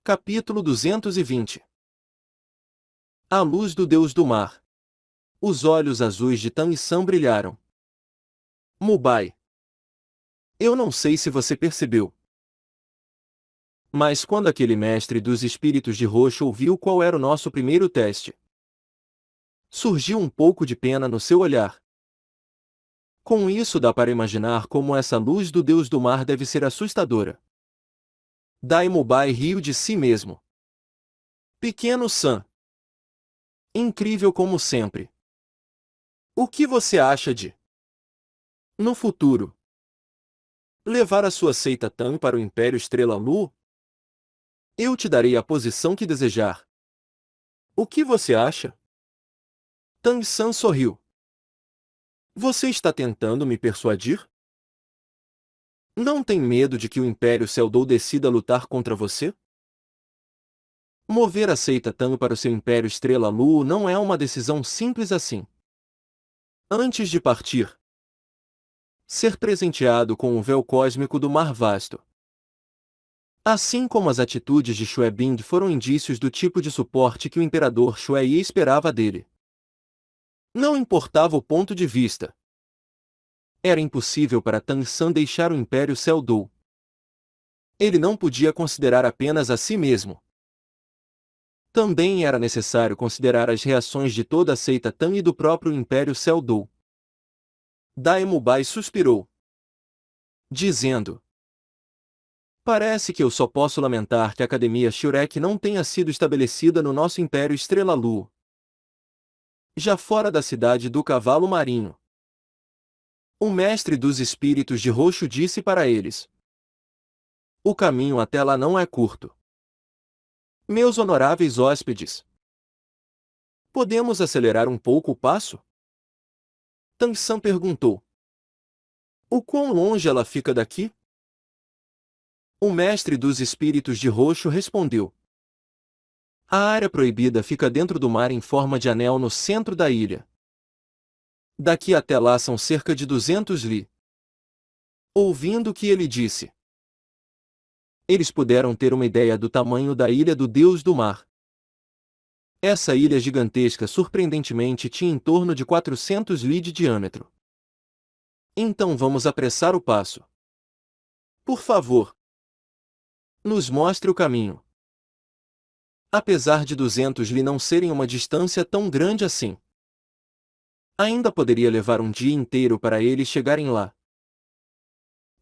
Capítulo 220. A luz do Deus do Mar. Os olhos azuis de Tan e San brilharam. Mubai. Eu não sei se você percebeu. Mas quando aquele mestre dos espíritos de roxo ouviu qual era o nosso primeiro teste, surgiu um pouco de pena no seu olhar. Com isso dá para imaginar como essa luz do Deus do Mar deve ser assustadora. Dai Mubai riu de si mesmo. Pequeno San. Incrível como sempre. O que você acha de, no futuro, levar a sua seita Tan para o Império Estrela Lu? Eu te darei a posição que desejar. O que você acha? Tan San sorriu. Você está tentando me persuadir? Não tem medo de que o Império Seldou decida lutar contra você? Mover a seita Tan para o seu Império Estrela Lu não é uma decisão simples assim. Antes de partir, ser presenteado com o véu cósmico do Mar Vasto. Assim como as atitudes de Xue Bing foram indícios do tipo de suporte que o imperador Xue Yi esperava dele. Não importava o ponto de vista. Era impossível para Tan San deixar o Império Seldou. Ele não podia considerar apenas a si mesmo. Também era necessário considerar as reações de toda a seita Tan e do próprio Império Seldou. Dai Mubai suspirou, dizendo: parece que eu só posso lamentar que a Academia Shurek não tenha sido estabelecida no nosso Império Estrela Lu. Já fora da cidade do Cavalo Marinho. O mestre dos espíritos de roxo disse para eles: o caminho até lá não é curto. Meus honoráveis hóspedes, podemos acelerar um pouco o passo? Tan San perguntou. O quão longe ela fica daqui? O mestre dos espíritos de roxo respondeu: a área proibida fica dentro do mar em forma de anel no centro da ilha. Daqui até lá são cerca de 200 li. Ouvindo o que ele disse, eles puderam ter uma ideia do tamanho da ilha do Deus do Mar. Essa ilha gigantesca surpreendentemente tinha em torno de 400 li de diâmetro. Então vamos apressar o passo. Por favor, nos mostre o caminho. Apesar de 200 li não serem uma distância tão grande assim, ainda poderia levar um dia inteiro para eles chegarem lá.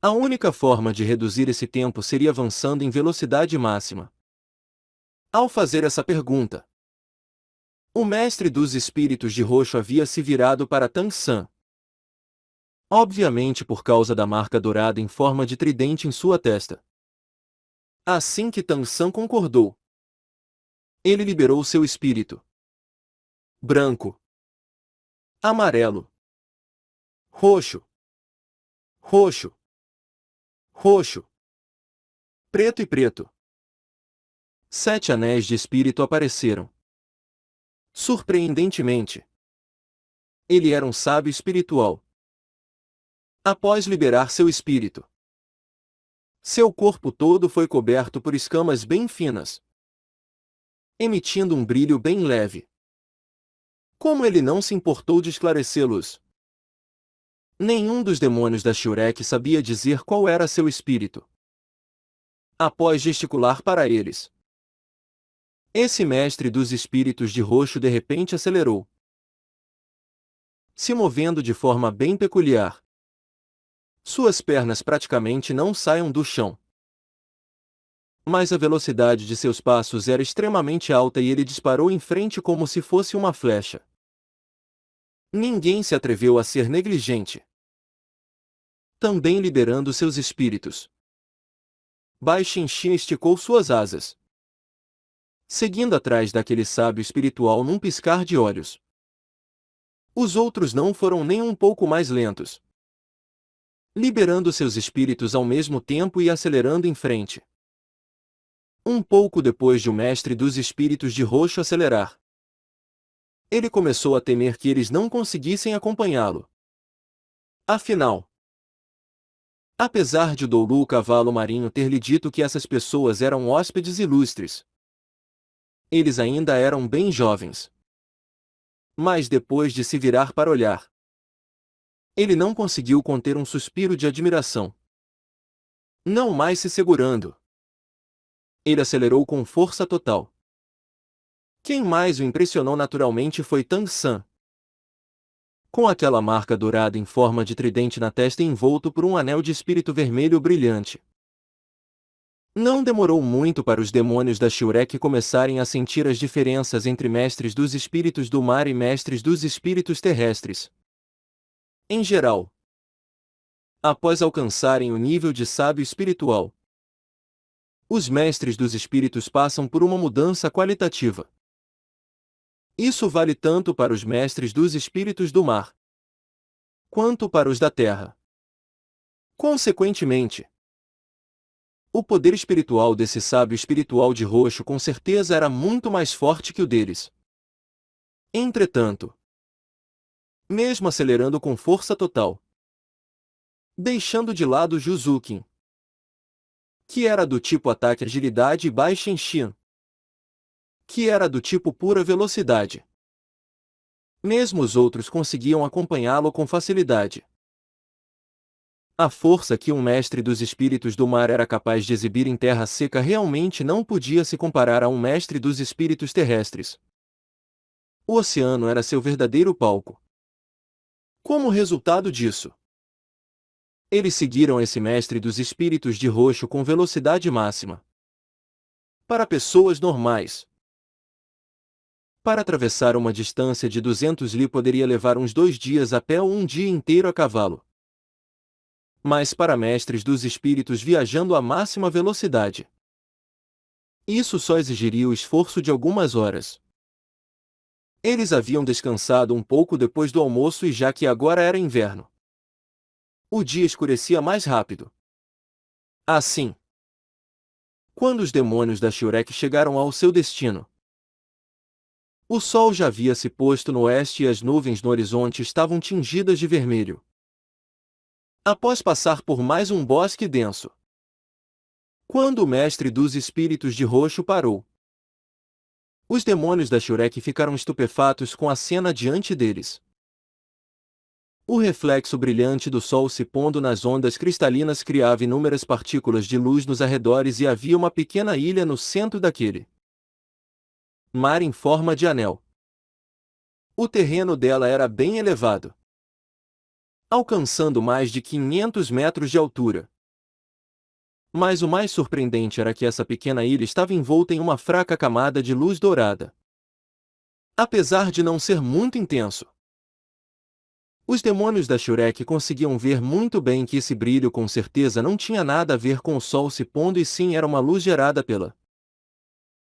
A única forma de reduzir esse tempo seria avançando em velocidade máxima. Ao fazer essa pergunta, o mestre dos espíritos de roxo havia se virado para Tan San. Obviamente por causa da marca dourada em forma de tridente em sua testa. Assim que Tan San concordou, ele liberou seu espírito. Branco, amarelo, roxo, roxo, roxo, preto e preto. 7 anéis de espírito apareceram. Surpreendentemente, ele era um sábio espiritual. Após liberar seu espírito, seu corpo todo foi coberto por escamas bem finas, emitindo um brilho bem leve. Como ele não se importou de esclarecê-los? Nenhum dos demônios da Shurek sabia dizer qual era seu espírito. Após gesticular para eles, esse mestre dos espíritos de roxo de repente acelerou, se movendo de forma bem peculiar. Suas pernas praticamente não saem do chão. Mas a velocidade de seus passos era extremamente alta e ele disparou em frente como se fosse uma flecha. Ninguém se atreveu a ser negligente. Também liberando seus espíritos, Bai Xinxin esticou suas asas, seguindo atrás daquele sábio espiritual num piscar de olhos. Os outros não foram nem um pouco mais lentos, liberando seus espíritos ao mesmo tempo e acelerando em frente. Um pouco depois de o mestre dos espíritos de roxo acelerar, ele começou a temer que eles não conseguissem acompanhá-lo. Afinal, Apesar de Doulu o cavalo marinho ter lhe dito que essas pessoas eram hóspedes ilustres, eles ainda eram bem jovens. Mas depois de se virar para olhar, ele não conseguiu conter um suspiro de admiração. Não mais se segurando, ele acelerou com força total. Quem mais o impressionou naturalmente foi Tang San. Com aquela marca dourada em forma de tridente na testa e envolto por um anel de espírito vermelho brilhante. Não demorou muito para os demônios da Shurek começarem a sentir as diferenças entre mestres dos espíritos do mar e mestres dos espíritos terrestres. Em geral, após alcançarem o nível de sábio espiritual, os mestres dos espíritos passam por uma mudança qualitativa. Isso vale tanto para os mestres dos espíritos do mar, quanto para os da terra. Consequentemente, o poder espiritual desse sábio espiritual de roxo com certeza era muito mais forte que o deles. Entretanto, mesmo acelerando com força total, deixando de lado Juzukin, que era do tipo ataque agilidade e Baixin Shin, que era do tipo pura velocidade. Mesmo os outros conseguiam acompanhá-lo com facilidade. A força que um mestre dos espíritos do mar era capaz de exibir em terra seca realmente não podia se comparar a um mestre dos espíritos terrestres. O oceano era seu verdadeiro palco. Como resultado disso, eles seguiram esse mestre dos espíritos de roxo com velocidade máxima. Para pessoas normais, para atravessar uma distância de 200 li poderia levar uns 2 dias a pé ou um dia inteiro a cavalo. Mas para mestres dos espíritos viajando a máxima velocidade, isso só exigiria o esforço de algumas horas. Eles haviam descansado um pouco depois do almoço e já que agora era inverno, o dia escurecia mais rápido. Assim, quando os demônios da Shurek chegaram ao seu destino, o sol já havia se posto no oeste e as nuvens no horizonte estavam tingidas de vermelho. Após passar por mais um bosque denso, quando o mestre dos espíritos de roxo parou, os demônios da Shurek ficaram estupefatos com a cena diante deles. O reflexo brilhante do sol se pondo nas ondas cristalinas criava inúmeras partículas de luz nos arredores e havia uma pequena ilha no centro daquele mar em forma de anel. O terreno dela era bem elevado, alcançando mais de 500 metros de altura. Mas o mais surpreendente era que essa pequena ilha estava envolta em uma fraca camada de luz dourada. Apesar de não ser muito intenso, os demônios da Shurek conseguiam ver muito bem que esse brilho com certeza não tinha nada a ver com o sol se pondo e sim era uma luz gerada pela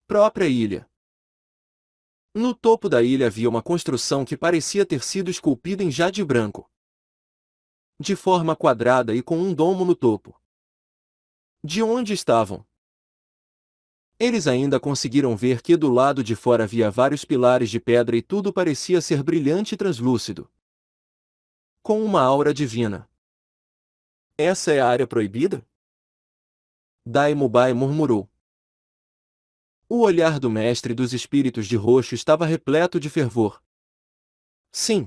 própria ilha. No topo da ilha havia uma construção que parecia ter sido esculpida em jade branco, de forma quadrada e com um domo no topo. De onde estavam? Eles ainda conseguiram ver que do lado de fora havia vários pilares de pedra e tudo parecia ser brilhante e translúcido, com uma aura divina. Essa é a área proibida? Daimubai murmurou. O olhar do mestre dos espíritos de roxo estava repleto de fervor. Sim.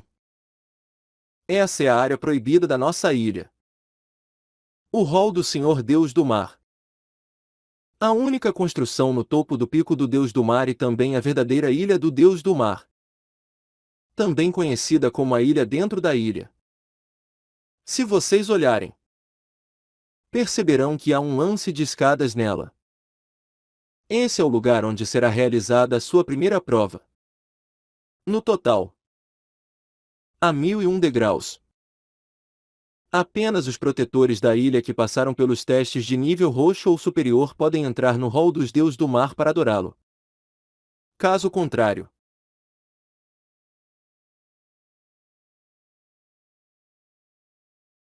Essa é a área proibida da nossa ilha. O hall do Senhor Deus do Mar. A única construção no topo do pico do Deus do Mar e também a verdadeira ilha do Deus do Mar. Também conhecida como a ilha dentro da ilha. Se vocês olharem, perceberão que há um lance de escadas nela. Esse é o lugar onde será realizada a sua primeira prova. No total, há 1001 degraus. Apenas os protetores da ilha que passaram pelos testes de nível roxo ou superior podem entrar no hall dos Deus do Mar para adorá-lo. Caso contrário,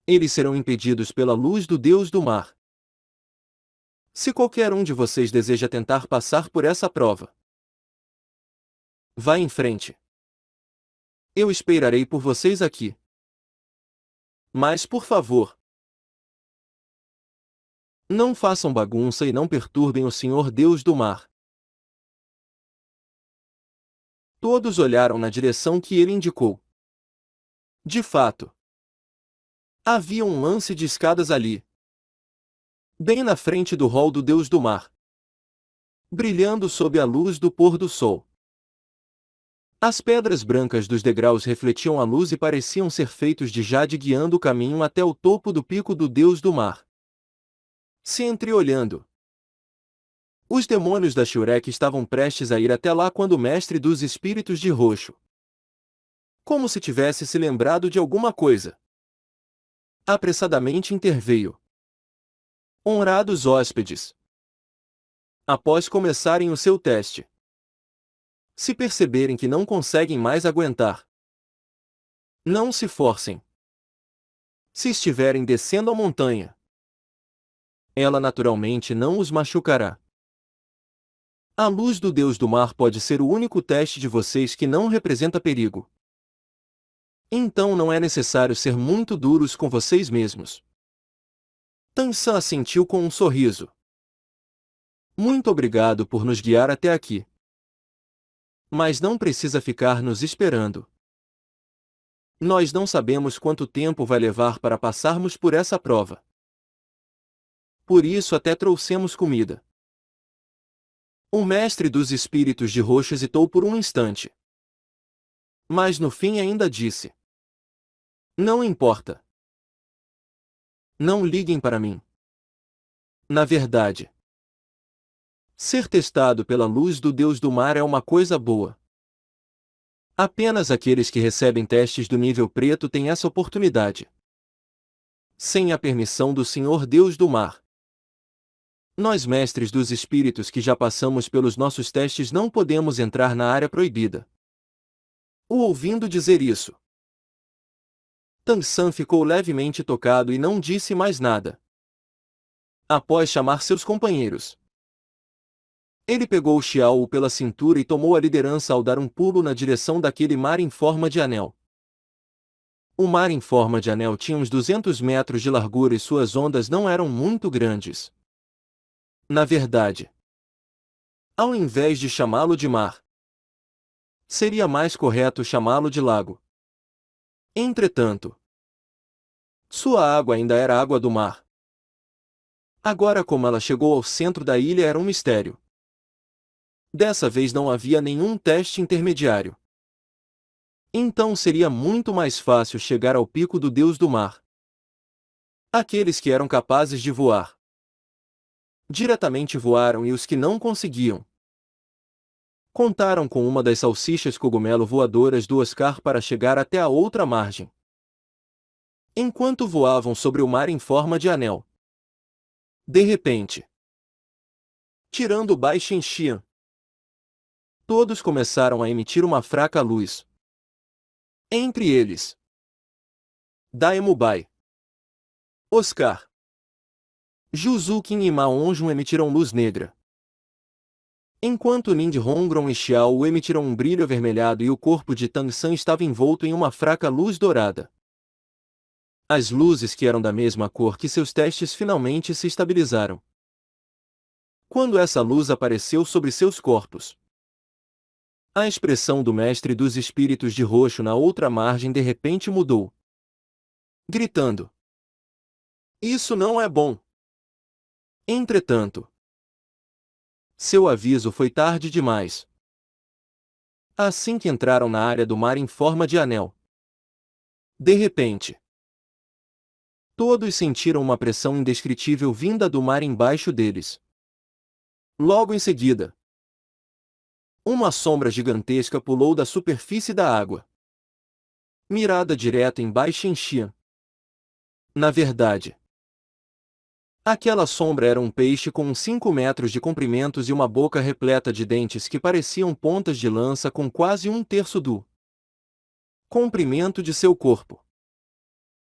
eles serão impedidos pela luz do Deus do Mar. Se qualquer um de vocês deseja tentar passar por essa prova, vá em frente. Eu esperarei por vocês aqui. Mas por favor, Não façam bagunça e não perturbem o Senhor Deus do mar. Todos olharam na direção que ele indicou. De fato, havia um lance de escadas ali, bem na frente do hall do Deus do mar, brilhando sob a luz do pôr do sol. As pedras brancas dos degraus refletiam a luz e pareciam ser feitos de jade, guiando o caminho até o topo do pico do Deus do mar. Se entreolhando, os demônios da Shurek estavam prestes a ir até lá quando o mestre dos espíritos de roxo, como se tivesse se lembrado de alguma coisa, apressadamente interveio. Honrados hóspedes, após começarem o seu teste, se perceberem que não conseguem mais aguentar, não se forcem. Se estiverem descendo a montanha, ela naturalmente não os machucará. A luz do Deus do mar pode ser o único teste de vocês que não representa perigo. Então não é necessário ser muito duros com vocês mesmos. Tan-san assentiu com um sorriso. Muito obrigado por nos guiar até aqui. Mas não precisa ficar nos esperando. Nós não sabemos quanto tempo vai levar para passarmos por essa prova. Por isso até trouxemos comida. O mestre dos espíritos de roxo hesitou por um instante. Mas no fim ainda disse: não importa. Não liguem para mim. Na verdade, ser testado pela luz do Deus do mar é uma coisa boa. Apenas aqueles que recebem testes do nível preto têm essa oportunidade. Sem a permissão do Senhor Deus do mar, nós mestres dos espíritos que já passamos pelos nossos testes não podemos entrar na área proibida. O ouvindo dizer isso, Tan-san ficou levemente tocado e não disse mais nada. Após chamar seus companheiros, ele pegou Xiao pela cintura e tomou a liderança ao dar um pulo na direção daquele mar em forma de anel. O mar em forma de anel tinha uns 200 metros de largura e suas ondas não eram muito grandes. Na verdade, ao invés de chamá-lo de mar, seria mais correto chamá-lo de lago. Entretanto, sua água ainda era água do mar. Agora, como ela chegou ao centro da ilha, era um mistério. Dessa vez não havia nenhum teste intermediário. Então seria muito mais fácil chegar ao pico do Deus do mar. Aqueles que eram capazes de voar diretamente voaram e os que não conseguiam contaram com uma das salsichas cogumelo voadoras do Oscar para chegar até a outra margem. Enquanto voavam sobre o mar em forma de anel, de repente, tirando Bai Shenxian, todos começaram a emitir uma fraca luz. Entre eles, Daemubai, Oscar, Juzukin e Maonjun emitiram luz negra, enquanto Nindhongron e Xiao emitiram um brilho avermelhado e o corpo de Tan-san estava envolto em uma fraca luz dourada. As luzes que eram da mesma cor que seus testes finalmente se estabilizaram. Quando essa luz apareceu sobre seus corpos, a expressão do mestre dos espíritos de roxo na outra margem de repente mudou, gritando: isso não é bom! Entretanto, seu aviso foi tarde demais. Assim que entraram na área do mar em forma de anel, de repente, todos sentiram uma pressão indescritível vinda do mar embaixo deles. Logo em seguida, uma sombra gigantesca pulou da superfície da água, mirada direto em Bai Shenxian. Na verdade, aquela sombra era um peixe com uns 5 metros de comprimentos e uma boca repleta de dentes que pareciam pontas de lança com quase 1/3 do comprimento de seu corpo.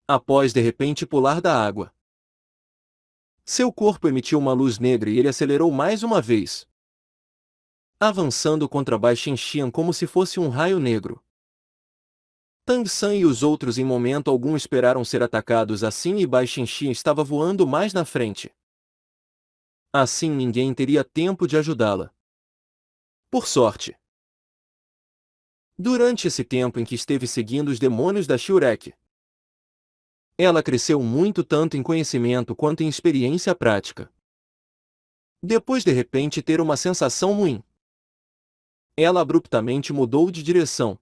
Após de repente pular da água, seu corpo emitiu uma luz negra e ele acelerou mais uma vez, avançando contra Bai Shenxian como se fosse um raio negro. Tan-san e os outros em momento algum esperaram ser atacados assim e Bai Shenxian estava voando mais na frente. Assim ninguém teria tempo de ajudá-la. Por sorte. Durante esse tempo em que esteve seguindo os demônios da Shurek, ela cresceu muito tanto em conhecimento quanto em experiência prática. Depois de repente ter uma sensação ruim, ela abruptamente mudou de direção,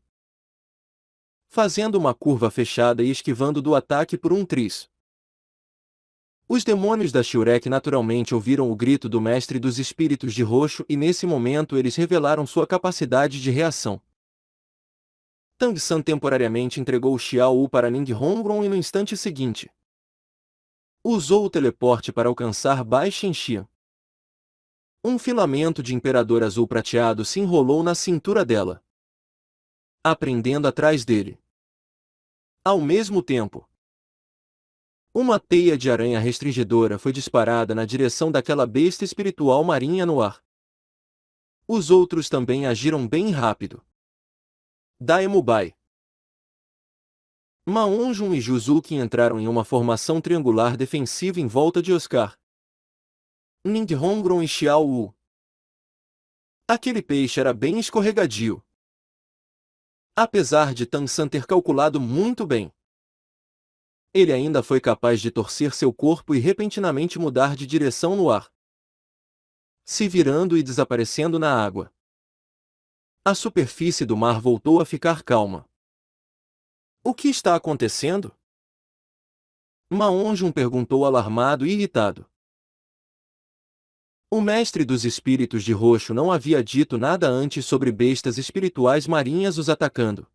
fazendo uma curva fechada e esquivando do ataque por um triz. Os demônios da Shurek naturalmente ouviram o grito do mestre dos espíritos de roxo e nesse momento eles revelaram sua capacidade de reação. Tang San temporariamente entregou Xiao Wu para Ning Hongron e no instante seguinte usou o teleporte para alcançar Bai Shenxian. Um filamento de imperador azul prateado se enrolou na cintura dela, aprendendo atrás dele. Ao mesmo tempo, uma teia de aranha restringidora foi disparada na direção daquela besta espiritual marinha no ar. Os outros também agiram bem rápido. Daemubai, Ma Onjun e Juzuki entraram em uma formação triangular defensiva em volta de Oscar, Ning Hongron e Xiao Wu. Aquele peixe era bem escorregadio. Apesar de Tang San ter calculado muito bem, ele ainda foi capaz de torcer seu corpo e repentinamente mudar de direção no ar, se virando e desaparecendo na água. A superfície do mar voltou a ficar calma. O que está acontecendo? Ma Onjun perguntou alarmado e irritado. O mestre dos espíritos de roxo não havia dito nada antes sobre bestas espirituais marinhas os atacando.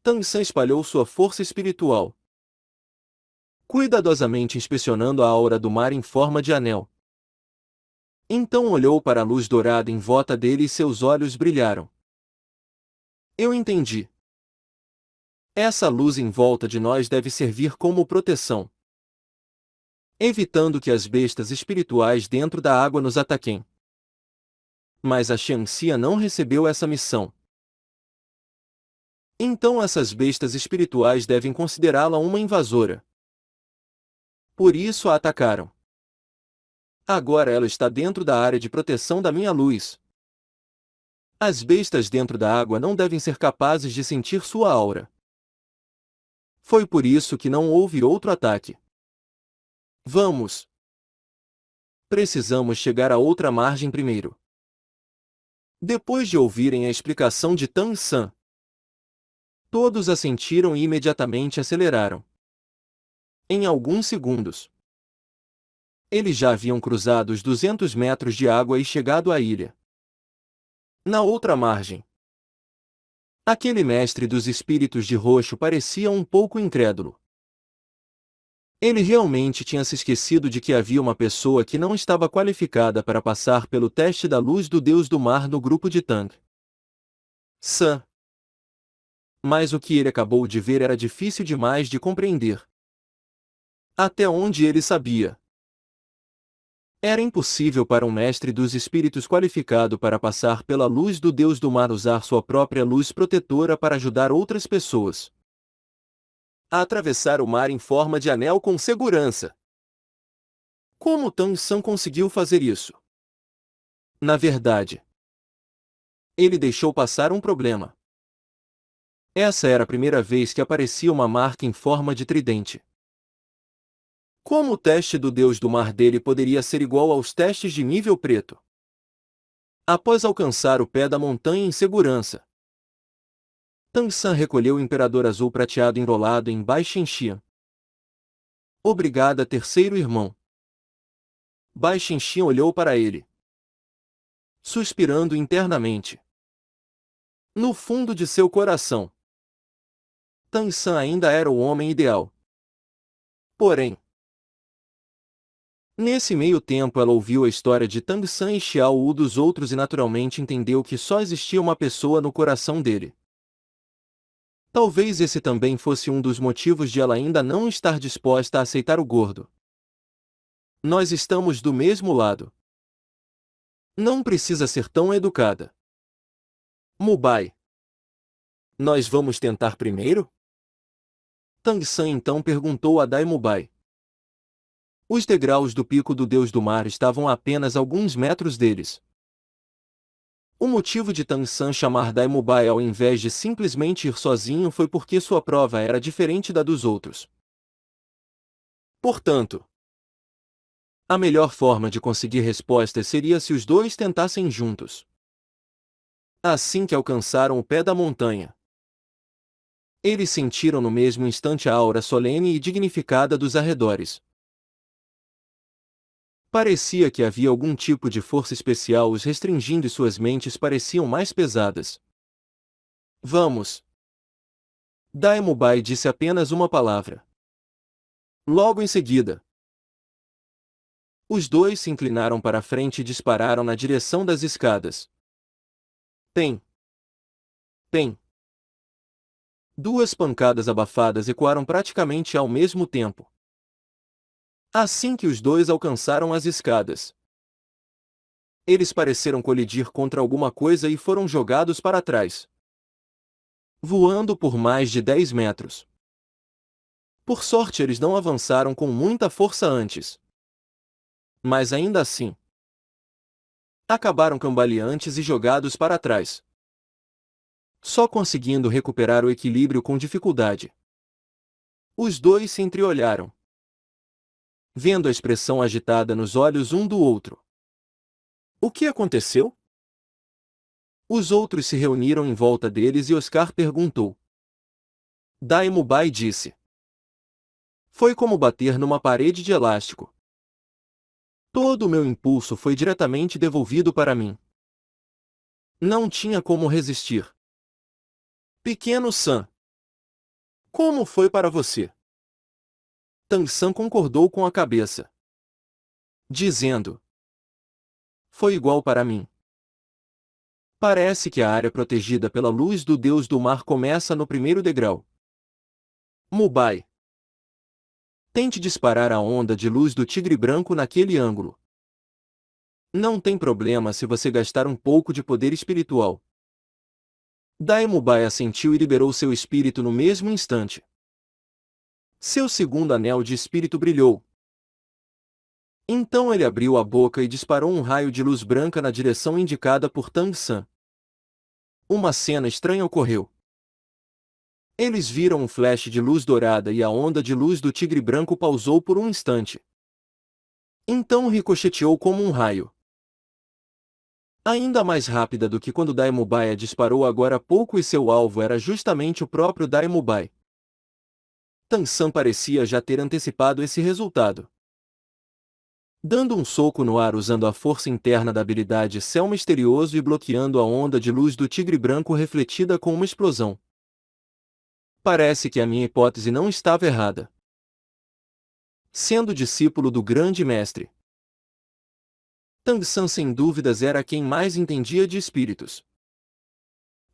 Tang San espalhou sua força espiritual, cuidadosamente inspecionando a aura do mar em forma de anel. Então olhou para a luz dourada em volta dele e seus olhos brilharam. Eu entendi. Essa luz em volta de nós deve servir como proteção, evitando que as bestas espirituais dentro da água nos ataquem. Mas a Xianxia não recebeu essa missão. Então essas bestas espirituais devem considerá-la uma invasora. Por isso a atacaram. Agora ela está dentro da área de proteção da minha luz. As bestas dentro da água não devem ser capazes de sentir sua aura. Foi por isso que não houve outro ataque. Vamos! Precisamos chegar à outra margem primeiro. Depois de ouvirem a explicação de Tang San, todos assentiram e imediatamente aceleraram. Em alguns segundos, eles já haviam cruzado os 200 metros de água e chegado à ilha. Na outra margem, aquele mestre dos espíritos de roxo parecia um pouco incrédulo. Ele realmente tinha se esquecido de que havia uma pessoa que não estava qualificada para passar pelo teste da luz do Deus do Mar no grupo de Tang San. Mas o que ele acabou de ver era difícil demais de compreender. Até onde ele sabia, era impossível para um mestre dos espíritos qualificado para passar pela luz do Deus do Mar usar sua própria luz protetora para ajudar outras pessoas a atravessar o mar em forma de anel com segurança. Como Tang San conseguiu fazer isso? Na verdade, ele deixou passar um problema. Essa era a primeira vez que aparecia uma marca em forma de tridente. Como o teste do Deus do Mar dele poderia ser igual aos testes de nível preto? Após alcançar o pé da montanha em segurança, Tang San recolheu o Imperador Azul Prateado enrolado em Bai Shenxian. Obrigada, terceiro irmão. Bai Shenxian olhou para ele, suspirando internamente. No fundo de seu coração, Tang San ainda era o homem ideal. Porém, nesse meio tempo ela ouviu a história de Tang San e Xiao Wu dos outros e naturalmente entendeu que só existia uma pessoa no coração dele. Talvez esse também fosse um dos motivos de ela ainda não estar disposta a aceitar o gordo. Nós estamos do mesmo lado. Não precisa ser tão educada. Mubai. Nós vamos tentar primeiro? Tang San então perguntou a Dai Mubai. Os degraus do pico do Deus do Mar estavam a apenas alguns metros deles. O motivo de Tang San chamar Daimubai ao invés de simplesmente ir sozinho foi porque sua prova era diferente da dos outros. Portanto, a melhor forma de conseguir respostas seria se os dois tentassem juntos. Assim que alcançaram o pé da montanha, eles sentiram no mesmo instante a aura solene e dignificada dos arredores. Parecia que havia algum tipo de força especial os restringindo e suas mentes pareciam mais pesadas. Vamos! Daimubai disse apenas uma palavra. Logo em seguida, os dois se inclinaram para a frente e dispararam na direção das escadas. Tem! Tem! Duas pancadas abafadas ecoaram praticamente ao mesmo tempo. Assim que os dois alcançaram as escadas, eles pareceram colidir contra alguma coisa e foram jogados para trás, voando por mais de 10 metros. Por sorte eles não avançaram com muita força antes. Mas ainda assim, acabaram cambaleantes e jogados para trás, só conseguindo recuperar o equilíbrio com dificuldade. Os dois se entreolharam, vendo a expressão agitada nos olhos um do outro. O que aconteceu? Os outros se reuniram em volta deles e Oscar perguntou. Daimubai disse. Foi como bater numa parede de elástico. Todo o meu impulso foi diretamente devolvido para mim. Não tinha como resistir. Pequeno San. Como foi para você? Tang San concordou com a cabeça, dizendo. Foi igual para mim. Parece que a área protegida pela luz do Deus do Mar começa no primeiro degrau. Mubai. Tente disparar a onda de luz do tigre branco naquele ângulo. Não tem problema se você gastar um pouco de poder espiritual. Daimubai assentiu e liberou seu espírito no mesmo instante. Seu segundo anel de espírito brilhou. Então ele abriu a boca e disparou um raio de luz branca na direção indicada por Tang San. Uma cena estranha ocorreu. Eles viram um flash de luz dourada e a onda de luz do tigre branco pausou por um instante. Então ricocheteou como um raio. Ainda mais rápida do que quando Daimubai a disparou agora há pouco e seu alvo era justamente o próprio Daimubai. Tang San parecia já ter antecipado esse resultado. Dando um soco no ar usando a força interna da habilidade Céu Misterioso e bloqueando a onda de luz do tigre branco refletida com uma explosão. Parece que a minha hipótese não estava errada. Sendo discípulo do grande mestre, Tang San sem dúvidas era quem mais entendia de espíritos,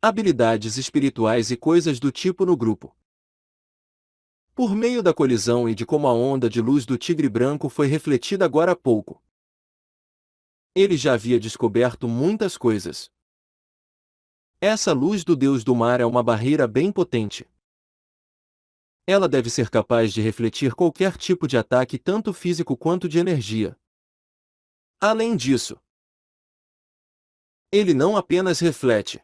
habilidades espirituais e coisas do tipo no grupo. Por meio da colisão e de como a onda de luz do tigre branco foi refletida agora há pouco, ele já havia descoberto muitas coisas. Essa luz do Deus do Mar é uma barreira bem potente. Ela deve ser capaz de refletir qualquer tipo de ataque tanto físico quanto de energia. Além disso, ele não apenas reflete,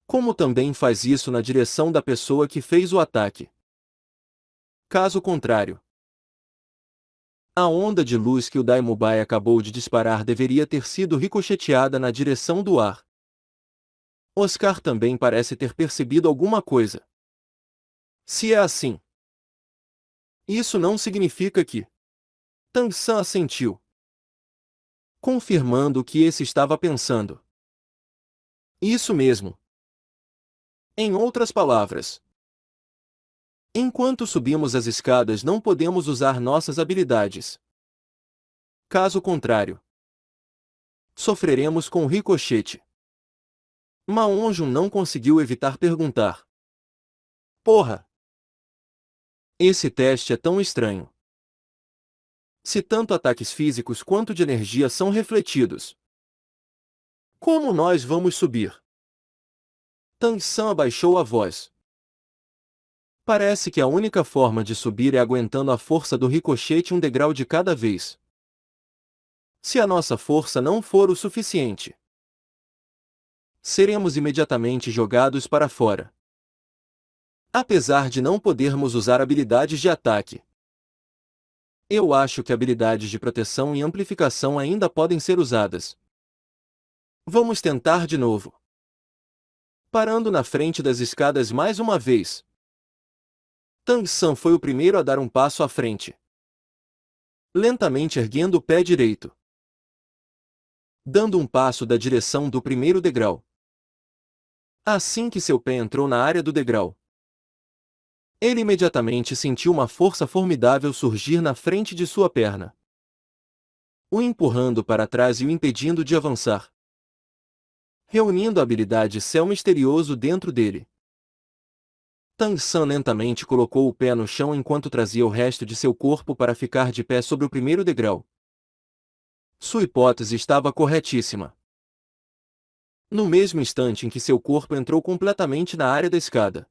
como também faz isso na direção da pessoa que fez o ataque. Caso contrário, a onda de luz que o Daimubai acabou de disparar deveria ter sido ricocheteada na direção do ar. Oscar também parece ter percebido alguma coisa. Se é assim, isso não significa que... Tang San assentiu, confirmando o que esse estava pensando. Isso mesmo. Em outras palavras, enquanto subimos as escadas não podemos usar nossas habilidades. Caso contrário, sofreremos com o ricochete. Mao Jun não conseguiu evitar perguntar. Porra! Esse teste é tão estranho. Se tanto ataques físicos quanto de energia são refletidos, como nós vamos subir? Tang San abaixou a voz. Parece que a única forma de subir é aguentando a força do ricochete um degrau de cada vez. Se a nossa força não for o suficiente, seremos imediatamente jogados para fora. Apesar de não podermos usar habilidades de ataque, eu acho que habilidades de proteção e amplificação ainda podem ser usadas. Vamos tentar de novo. Parando na frente das escadas mais uma vez. Tang San foi o primeiro a dar um passo à frente, lentamente erguendo o pé direito, dando um passo da direção do primeiro degrau. Assim que seu pé entrou na área do degrau, ele imediatamente sentiu uma força formidável surgir na frente de sua perna, o empurrando para trás e o impedindo de avançar, reunindo a habilidade Céu Misterioso dentro dele. Tang San lentamente colocou o pé no chão enquanto trazia o resto de seu corpo para ficar de pé sobre o primeiro degrau. Sua hipótese estava corretíssima. No mesmo instante em que seu corpo entrou completamente na área da escada,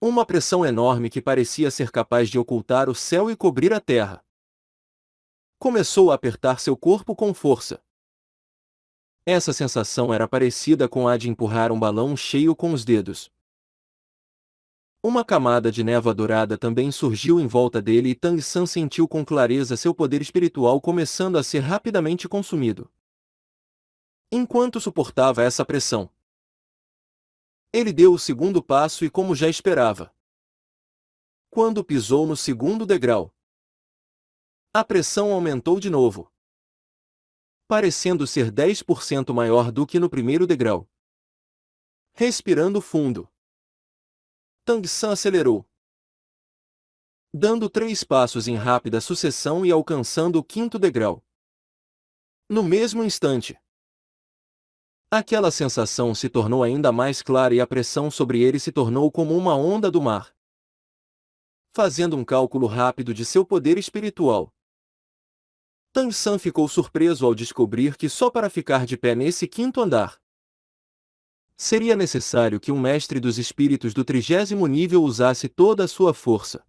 uma pressão enorme que parecia ser capaz de ocultar o céu e cobrir a terra começou a apertar seu corpo com força. Essa sensação era parecida com a de empurrar um balão cheio com os dedos. Uma camada de névoa dourada também surgiu em volta dele e Tang San sentiu com clareza seu poder espiritual começando a ser rapidamente consumido. Enquanto suportava essa pressão, ele deu o segundo passo e, como já esperava, quando pisou no segundo degrau, a pressão aumentou de novo, parecendo ser 10% maior do que no primeiro degrau. Respirando fundo, Tang San acelerou, dando 3 passos em rápida sucessão e alcançando o quinto degrau. No mesmo instante, aquela sensação se tornou ainda mais clara e a pressão sobre ele se tornou como uma onda do mar. Fazendo um cálculo rápido de seu poder espiritual, Tang San ficou surpreso ao descobrir que só para ficar de pé nesse quinto andar, seria necessário que um mestre dos espíritos do 30º nível usasse toda a sua força.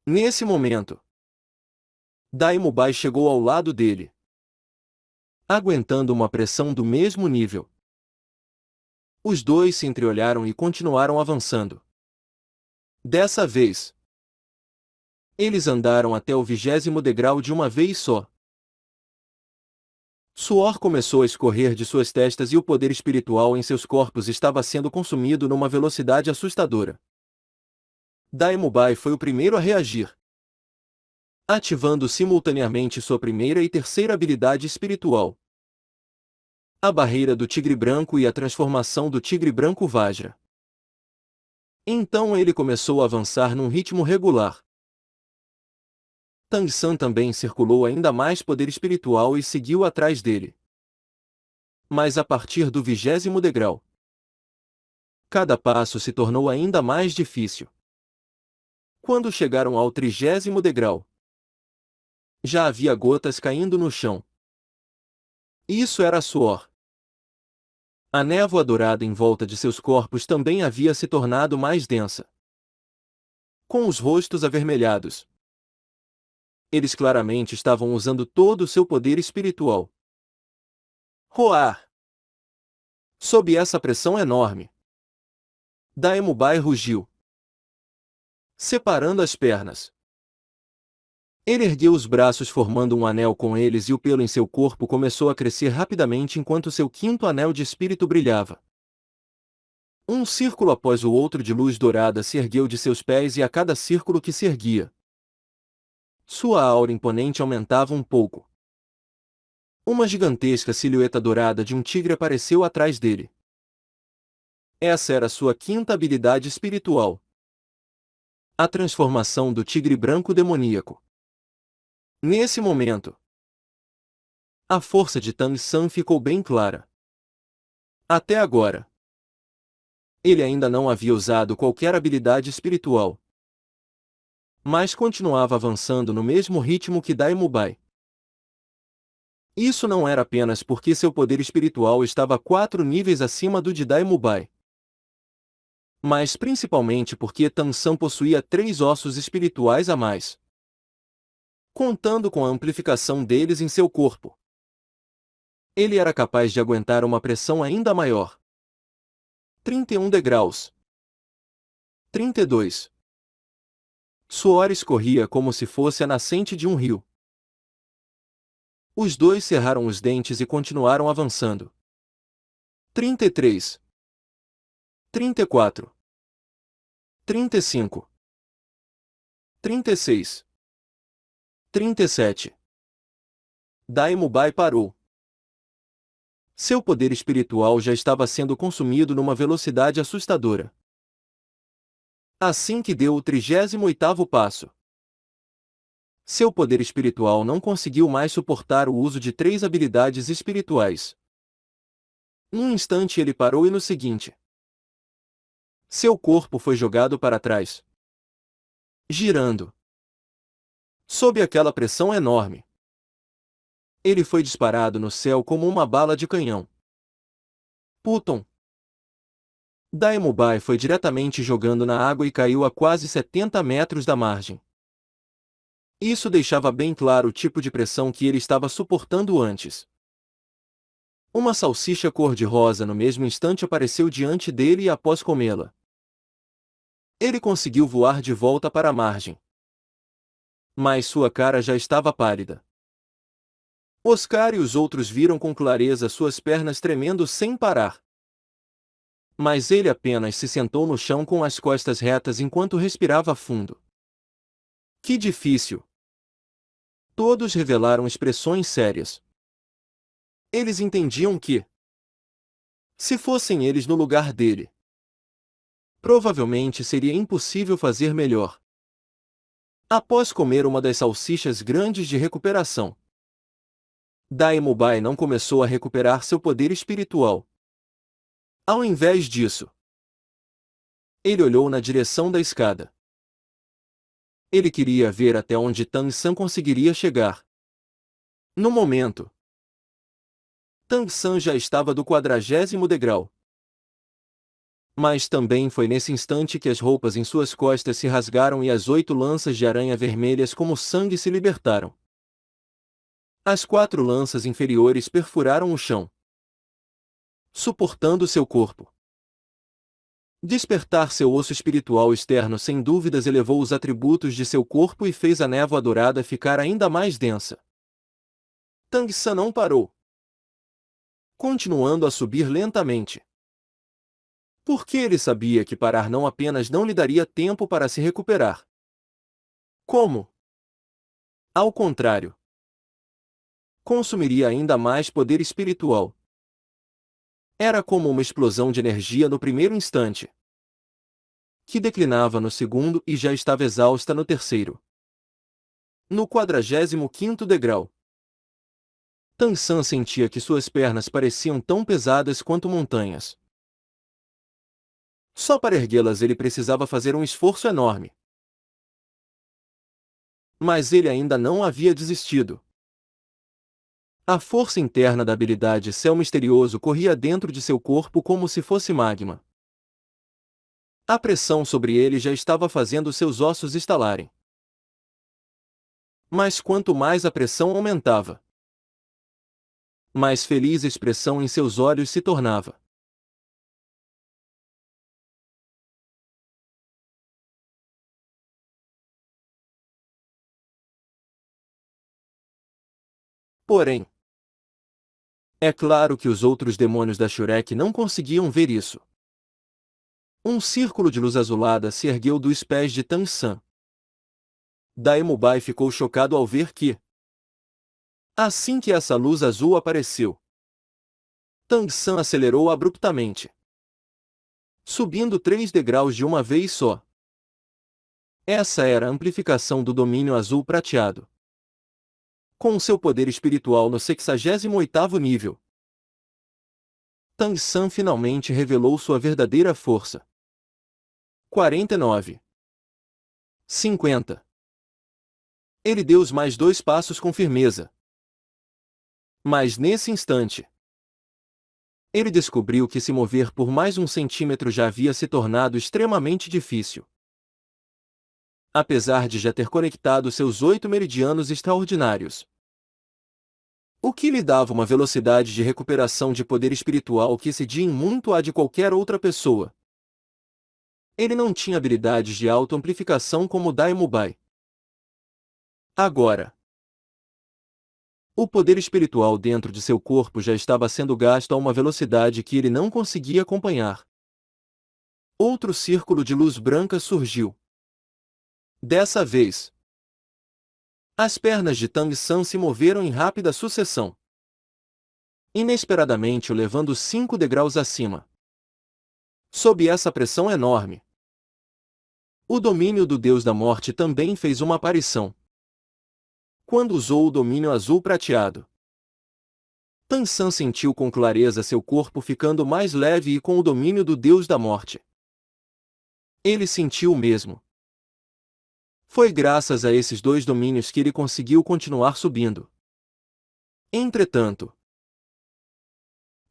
Nesse momento, Daimubai chegou ao lado dele, aguentando uma pressão do mesmo nível. Os dois se entreolharam e continuaram avançando. Dessa vez, eles andaram até o 20º degrau de uma vez só. Suor começou a escorrer de suas testas e o poder espiritual em seus corpos estava sendo consumido numa velocidade assustadora. Daimubai foi o primeiro a reagir, ativando simultaneamente sua primeira e terceira habilidade espiritual, a barreira do tigre branco e a transformação do tigre branco Vajra. Então ele começou a avançar num ritmo regular. Tang San também circulou ainda mais poder espiritual e seguiu atrás dele. Mas a partir do 20º degrau, cada passo se tornou ainda mais difícil. Quando chegaram ao 30º degrau, já havia gotas caindo no chão. Isso era suor. A névoa dourada em volta de seus corpos também havia se tornado mais densa. Com os rostos avermelhados, eles claramente estavam usando todo o seu poder espiritual. Roar! Sob essa pressão enorme, Daimubai rugiu, separando as pernas. Ele ergueu os braços formando um anel com eles e o pelo em seu corpo começou a crescer rapidamente enquanto seu quinto anel de espírito brilhava. Um círculo após o outro de luz dourada se ergueu de seus pés e a cada círculo que se erguia, sua aura imponente aumentava um pouco. Uma gigantesca silhueta dourada de um tigre apareceu atrás dele. Essa era sua quinta habilidade espiritual, a transformação do tigre branco demoníaco. Nesse momento, a força de Tang San ficou bem clara. Até agora, ele ainda não havia usado qualquer habilidade espiritual, mas continuava avançando no mesmo ritmo que Daimubai. Isso não era apenas porque seu poder espiritual estava 4 níveis acima do de Daimubai. mas principalmente porque Tang San possuía 3 ossos espirituais a mais, contando com a amplificação deles em seu corpo. Ele era capaz de aguentar uma pressão ainda maior. 31 degraus. 32. Suor escorria como se fosse a nascente de um rio. Os dois cerraram os dentes e continuaram avançando. 33. 34. 35. 36. 37. Dai-Mubai parou. Seu poder espiritual já estava sendo consumido numa velocidade assustadora. Assim que deu o 38º passo, seu poder espiritual não conseguiu mais suportar o uso de 3 habilidades espirituais. Num instante ele parou e no seguinte, seu corpo foi jogado para trás, girando. Sob aquela pressão enorme, ele foi disparado no céu como uma bala de canhão. Puton. Dai-Mubai foi diretamente jogando na água e caiu a quase 70 metros da margem. Isso deixava bem claro o tipo de pressão que ele estava suportando antes. Uma salsicha cor-de-rosa no mesmo instante apareceu diante dele e após comê-la, ele conseguiu voar de volta para a margem. Mas sua cara já estava pálida. Oscar e os outros viram com clareza suas pernas tremendo sem parar. Mas ele apenas se sentou no chão com as costas retas enquanto respirava fundo. Que difícil! Todos revelaram expressões sérias. Eles entendiam que, se fossem eles no lugar dele, provavelmente seria impossível fazer melhor. Após comer uma das salsichas grandes de recuperação, Dai-Mubai não começou a recuperar seu poder espiritual. Ao invés disso, ele olhou na direção da escada. Ele queria ver até onde Tang San conseguiria chegar. No momento, Tang San já estava do 40º degrau. Mas também foi nesse instante que as roupas em suas costas se rasgaram e as 8 lanças de aranha vermelhas como sangue se libertaram. As 4 lanças inferiores perfuraram o chão, suportando seu corpo. Despertar seu osso espiritual externo sem dúvidas elevou os atributos de seu corpo e fez a névoa dourada ficar ainda mais densa. Tang San não parou, continuando a subir lentamente. Porque ele sabia que parar não apenas não lhe daria tempo para se recuperar. Como? Ao contrário, consumiria ainda mais poder espiritual. Era como uma explosão de energia no primeiro instante, que declinava no segundo e já estava exausta no terceiro. No 45º degrau, Tang San sentia que suas pernas pareciam tão pesadas quanto montanhas. Só para erguê-las ele precisava fazer um esforço enorme. Mas ele ainda não havia desistido. A força interna da habilidade Céu Misterioso corria dentro de seu corpo como se fosse magma. A pressão sobre ele já estava fazendo seus ossos estalarem. Mas quanto mais a pressão aumentava, mais feliz a expressão em seus olhos se tornava. Porém, é claro que os outros demônios da Shurek não conseguiam ver isso. Um círculo de luz azulada se ergueu dos pés de Tang San. Dai-Mubai ficou chocado ao ver que, assim que essa luz azul apareceu, Tang San acelerou abruptamente, subindo 3 degraus de uma vez só. Essa era a amplificação do domínio azul prateado. Com seu poder espiritual no 68º nível, Tang San finalmente revelou sua verdadeira força. 49. 50. Ele deu os mais 2 passos com firmeza. Mas nesse instante, Ele descobriu que se mover por mais 1 centímetro já havia se tornado extremamente difícil. Apesar de já ter conectado seus 8 meridianos extraordinários, o que lhe dava uma velocidade de recuperação de poder espiritual que excedia em muito a de qualquer outra pessoa. Ele não tinha habilidades de auto-amplificação como Dai-Mubai. Agora, o poder espiritual dentro de seu corpo já estava sendo gasto a uma velocidade que ele não conseguia acompanhar. Outro círculo de luz branca surgiu. Dessa vez, as pernas de Tang San se moveram em rápida sucessão, inesperadamente o levando 5 degraus acima. Sob essa pressão enorme, o domínio do Deus da Morte também fez uma aparição. Quando usou o domínio azul prateado, Tang San sentiu com clareza seu corpo ficando mais leve e com o domínio do Deus da Morte. Ele sentiu o mesmo. Foi graças a esses dois domínios que ele conseguiu continuar subindo. Entretanto,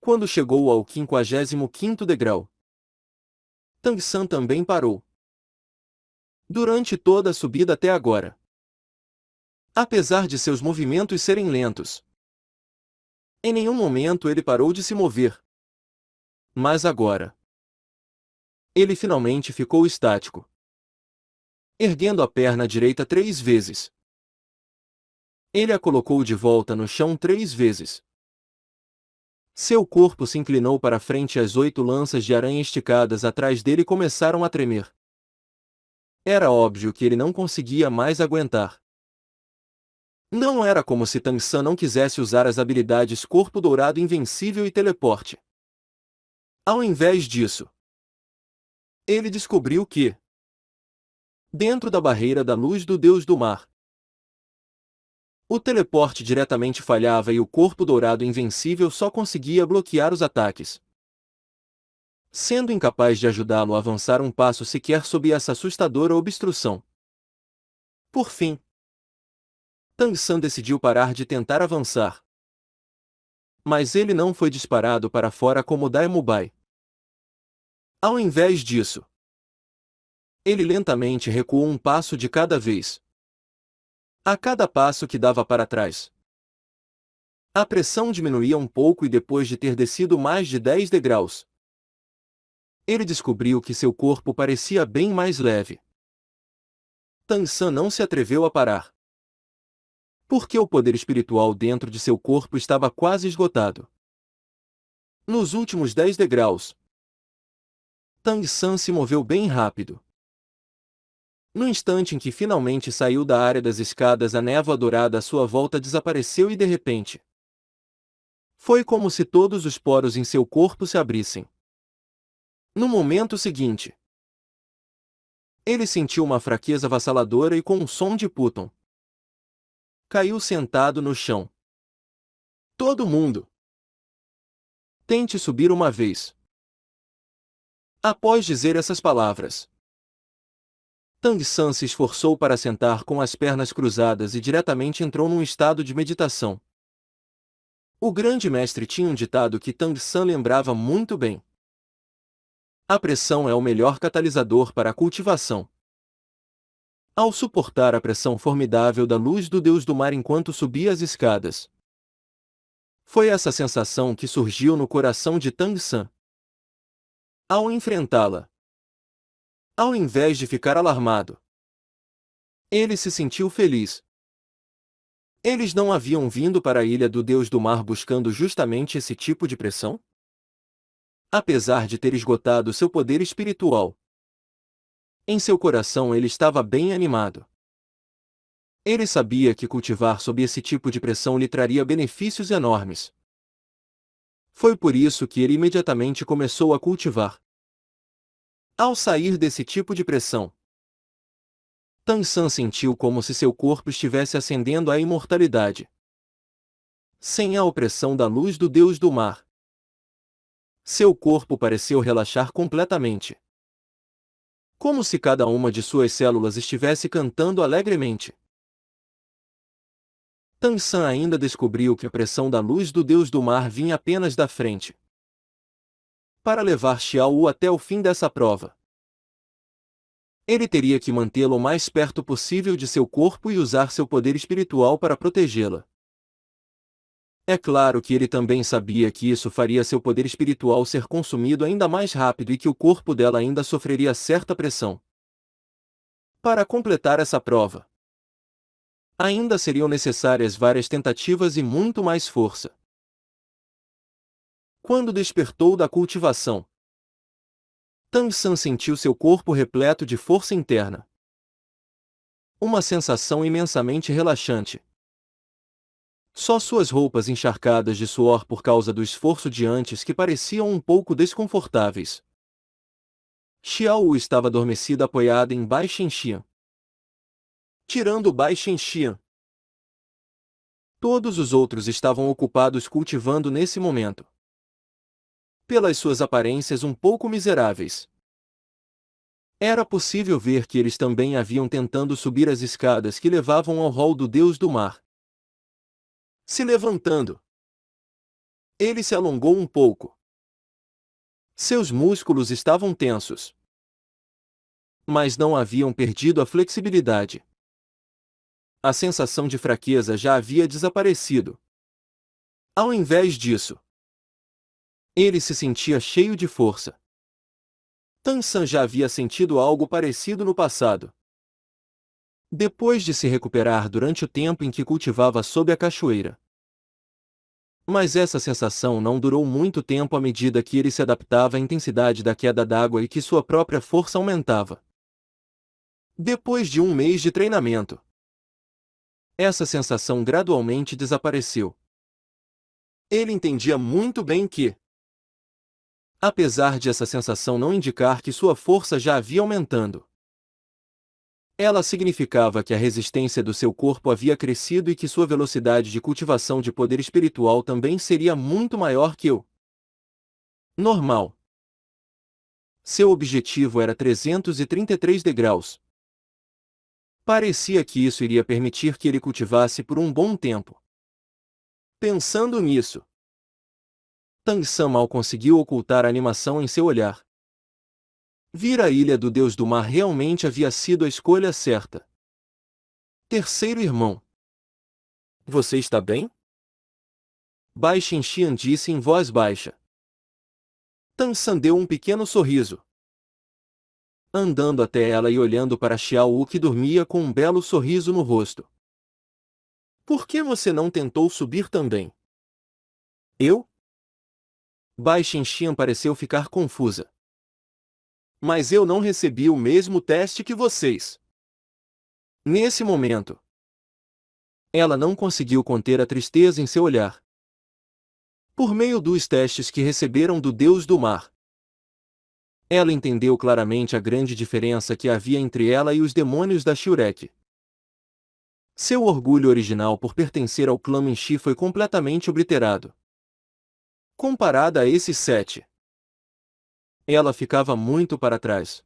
quando chegou ao 55º degrau, Tang San também parou. Durante toda a subida até agora, apesar de seus movimentos serem lentos, em nenhum momento ele parou de se mover. Mas agora, ele finalmente ficou estático, erguendo a perna direita 3 vezes. Ele a colocou de volta no chão 3 vezes. Seu corpo se inclinou para frente e as 8 lanças de aranha esticadas atrás dele começaram a tremer. Era óbvio que ele não conseguia mais aguentar. Não era como se Tang San não quisesse usar as habilidades Corpo Dourado Invencível e Teleporte. Ao invés disso, ele descobriu que, dentro da barreira da luz do Deus do Mar, o teleporte diretamente falhava e o Corpo Dourado Invencível só conseguia bloquear os ataques, sendo incapaz de ajudá-lo a avançar um passo sequer sob essa assustadora obstrução. Por fim, Tang San decidiu parar de tentar avançar. Mas ele não foi disparado para fora como Dai-Mubai. Ao invés disso, ele lentamente recuou um passo de cada vez. A cada passo que dava para trás, a pressão diminuía um pouco e depois de ter descido mais de 10 degraus, ele descobriu que seu corpo parecia bem mais leve. Tang San não se atreveu a parar, porque o poder espiritual dentro de seu corpo estava quase esgotado. Nos últimos 10 degraus, Tang San se moveu bem rápido. No instante em que finalmente saiu da área das escadas, a névoa dourada à sua volta desapareceu e de repente, foi como se todos os poros em seu corpo se abrissem. No momento seguinte, ele sentiu uma fraqueza avassaladora e com um som de Puton, caiu sentado no chão. Todo mundo, tente subir uma vez. Após dizer essas palavras, Tang San se esforçou para sentar com as pernas cruzadas e diretamente entrou num estado de meditação. O grande mestre tinha um ditado que Tang San lembrava muito bem. A pressão é o melhor catalisador para a cultivação. Ao suportar a pressão formidável da luz do Deus do Mar enquanto subia as escadas, foi essa sensação que surgiu no coração de Tang San. Ao enfrentá-la, ao invés de ficar alarmado, ele se sentiu feliz. Eles não haviam vindo para a ilha do Deus do Mar buscando justamente esse tipo de pressão? Apesar de ter esgotado seu poder espiritual, em seu coração ele estava bem animado. Ele sabia que cultivar sob esse tipo de pressão lhe traria benefícios enormes. Foi por isso que ele imediatamente começou a cultivar. Ao sair desse tipo de pressão, Tang San sentiu como se seu corpo estivesse ascendendo à imortalidade. Sem a opressão da luz do Deus do Mar, seu corpo pareceu relaxar completamente, como se cada uma de suas células estivesse cantando alegremente. Tang San ainda descobriu que a pressão da luz do Deus do Mar vinha apenas da frente. para levar Xiao Wu até o fim dessa prova. Ele teria que mantê-la o mais perto possível de seu corpo e usar seu poder espiritual para protegê-la. É claro que ele também sabia que isso faria seu poder espiritual ser consumido ainda mais rápido e que o corpo dela ainda sofreria certa pressão. Para completar essa prova, ainda seriam necessárias várias tentativas e muito mais força. Quando despertou da cultivação, Tang San sentiu seu corpo repleto de força interna. Uma sensação imensamente relaxante. Só suas roupas encharcadas de suor por causa do esforço de antes que pareciam um pouco desconfortáveis. Xiao Wu estava adormecida apoiada em Bai Shenxian. Tirando Bai Shenxian, todos os outros estavam ocupados cultivando nesse momento. Pelas suas aparências um pouco miseráveis, era possível ver que eles também haviam tentando subir as escadas que levavam ao hall do Deus do Mar. Se levantando, ele se alongou um pouco. Seus músculos estavam tensos, mas não haviam perdido a flexibilidade. A sensação de fraqueza já havia desaparecido. Ao invés disso, ele se sentia cheio de força. Tang San já havia sentido algo parecido no passado. Depois de se recuperar durante o tempo em que cultivava sob a cachoeira. Mas essa sensação não durou muito tempo à medida que ele se adaptava à intensidade da queda d'água e que sua própria força aumentava. Depois de um mês de treinamento, essa sensação gradualmente desapareceu. Ele entendia muito bem que, apesar de essa sensação não indicar que sua força já havia aumentando, ela significava que a resistência do seu corpo havia crescido e que sua velocidade de cultivação de poder espiritual também seria muito maior que o normal. Seu objetivo era 333 degraus. Parecia que isso iria permitir que ele cultivasse por um bom tempo. Pensando nisso, Tang San mal conseguiu ocultar a animação em seu olhar. Vir a Ilha do Deus do Mar realmente havia sido a escolha certa. Terceiro irmão. Você está bem? Bai Shenxian disse em voz baixa. Tang San deu um pequeno sorriso. Andando até ela e olhando para Xiao Wu que dormia com um belo sorriso no rosto. Por que você não tentou subir também? Eu? Bai Shenxian pareceu ficar confusa. Mas eu não recebi o mesmo teste que vocês. Nesse momento, ela não conseguiu conter a tristeza em seu olhar. Por meio dos testes que receberam do Deus do Mar, ela entendeu claramente a grande diferença que havia entre ela e os demônios da Shurek. Seu orgulho original por pertencer ao clã Minchi foi completamente obliterado. Comparada a esses 7, ela ficava muito para trás.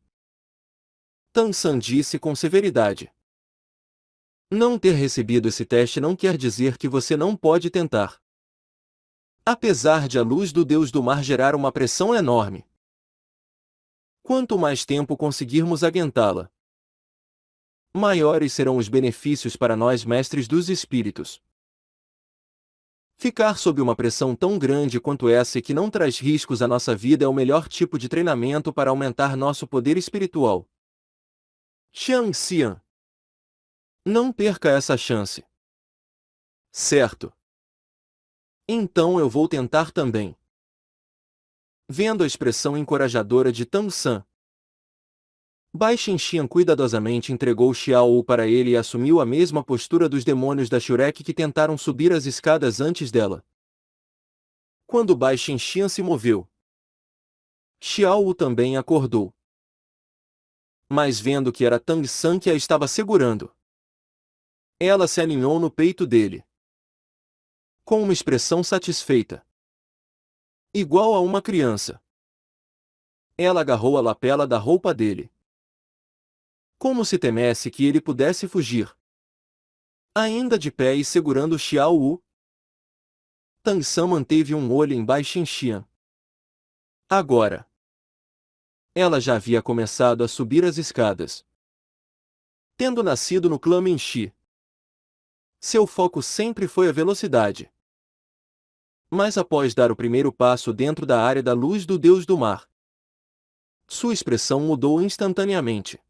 Tang San disse com severidade. Não ter recebido esse teste não quer dizer que você não pode tentar. Apesar de a luz do Deus do Mar gerar uma pressão enorme, quanto mais tempo conseguirmos aguentá-la, maiores serão os benefícios para nós mestres dos espíritos. Ficar sob uma pressão tão grande quanto essa e que não traz riscos à nossa vida é o melhor tipo de treinamento para aumentar nosso poder espiritual. Xiang Xian. Não perca essa chance. Certo. Então eu vou tentar também. Vendo a expressão encorajadora de Tang San, Bai Shenxian cuidadosamente entregou Xiao Wu para ele e assumiu a mesma postura dos demônios da Shurek que tentaram subir as escadas antes dela. Quando Bai Shenxian se moveu, Xiao Wu também acordou. Mas vendo que era Tang San que a estava segurando, ela se aninhou no peito dele, com uma expressão satisfeita, igual a uma criança. Ela agarrou a lapela da roupa dele, como se temesse que ele pudesse fugir. Ainda de pé e segurando Xiao Wu, Tang San manteve um olho em Bai Shenxian. Agora, ela já havia começado a subir as escadas. Tendo nascido no clã Menchi, seu foco sempre foi a velocidade. Mas após dar o primeiro passo dentro da área da luz do Deus do Mar, sua expressão mudou instantaneamente.